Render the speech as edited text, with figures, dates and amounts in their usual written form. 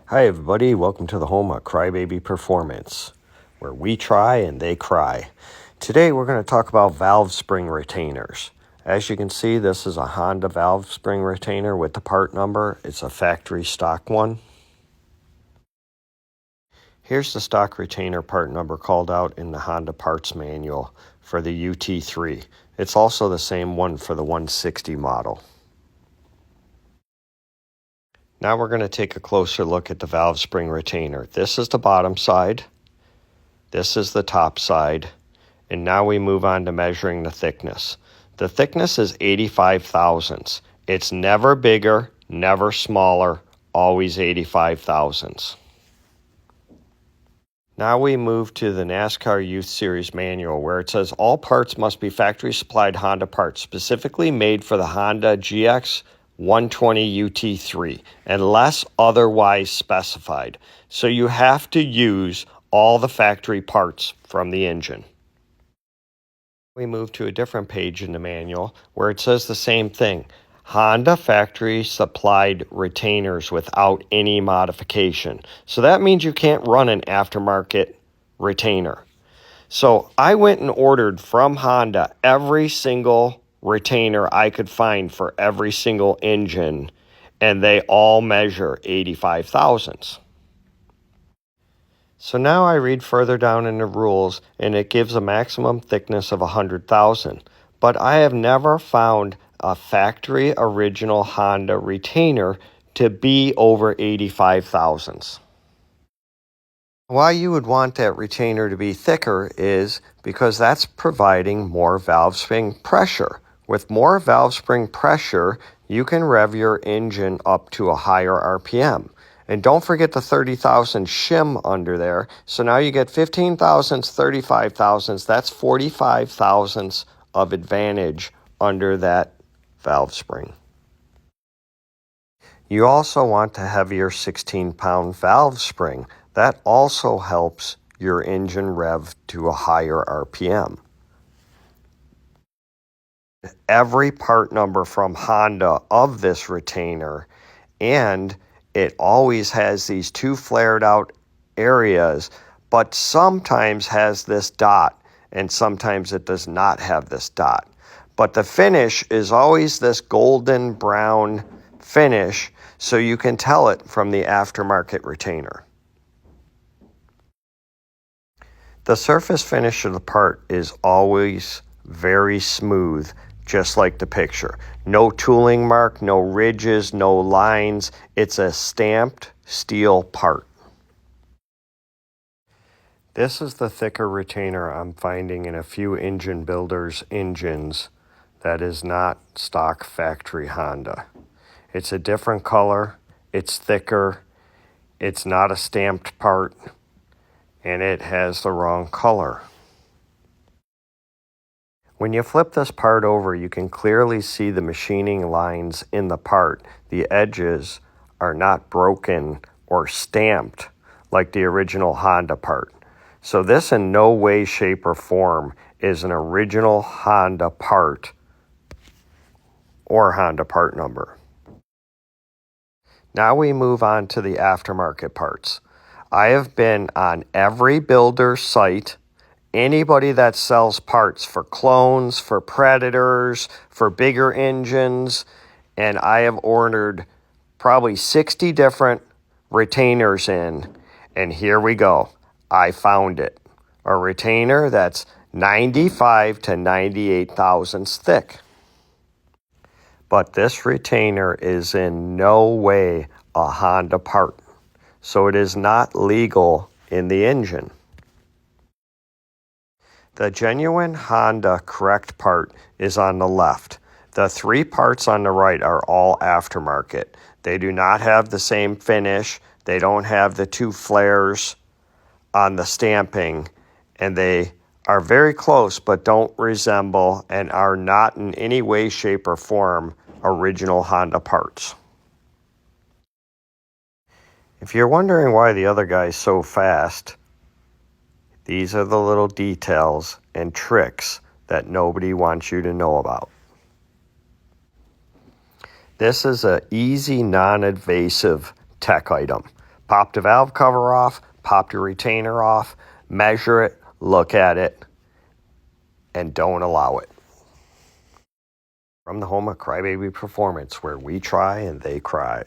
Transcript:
Hi everybody, welcome to the home of Crybaby Performance, where we try and they cry. Today we're going to talk about valve spring retainers. As you can see, this is a Honda valve spring retainer with the part number. It's a factory stock one. Here's the stock retainer part number called out in the Honda parts manual for the UT3. It's also the same one for the 160 model. Now we're going to take a closer look at the valve spring retainer. This is the bottom side. This is the top side. And now we move on to measuring the thickness. The thickness is 85 thousandths. It's never bigger, never smaller, always 85 thousandths. Now we move to the NASCAR Youth Series manual where it says all parts must be factory supplied Honda parts specifically made for the Honda GX 120 UT3 unless otherwise specified. So you have to use all the factory parts from the engine. We move to a different page in the manual where it says the same thing. Honda factory supplied retainers without any modification. So that means you can't run an aftermarket retainer. So I went and ordered from Honda every single retainer I could find for every single engine, and they all measure 85 thousandths. So now I read further down in the rules, and it gives a maximum thickness of 100,000. But I have never found a factory original Honda retainer to be over 85 thousandths. Why you would want that retainer to be thicker is because that's providing more valve spring pressure. With more valve spring pressure, you can rev your engine up to a higher RPM. And don't forget the 30,000 shim under there. So now you get 15 thousandths, 35 thousandths. That's 45 thousandths of advantage under that valve spring. You also want a heavier 16-pound valve spring. That also helps your engine rev to a higher RPM. Every part number from Honda of this retainer, and it always has these two flared out areas, but sometimes has this dot and sometimes it does not have this dot. But the finish is always this golden brown finish, so you can tell it from the aftermarket retainer. The surface finish of the part is always very smooth, just like the picture. No tooling mark, no ridges, no lines. It's a stamped steel part. This is the thicker retainer I'm finding in a few engine builders' engines that is not stock factory Honda. It's a different color, it's thicker, it's not a stamped part, and it has the wrong color. When you flip this part over, you can clearly see the machining lines in the part. The edges are not broken or stamped like the original Honda part. So this in no way, shape, or form is an original Honda part or Honda part number. Now we move on to the aftermarket parts. I have been on every builder site. Anybody that sells parts for clones, for Predators, for bigger engines, and I have ordered probably 60 different retainers in, and here we go. I found it. A retainer that's 95 to 98 thousandths thick. But this retainer is in no way a Honda part, so it is not legal in the engine. The genuine Honda correct part is on the left. The three parts on the right are all aftermarket. They do not have the same finish. They don't have the two flares on the stamping, and they are very close but don't resemble and are not in any way, shape, or form original Honda parts. If you're wondering why the other guy's so fast, these are the little details and tricks that nobody wants you to know about. This is an easy, non-invasive tech item. Pop the valve cover off, pop the retainer off, measure it, look at it, and don't allow it. From the home of Crybaby Performance, where we try and they cry.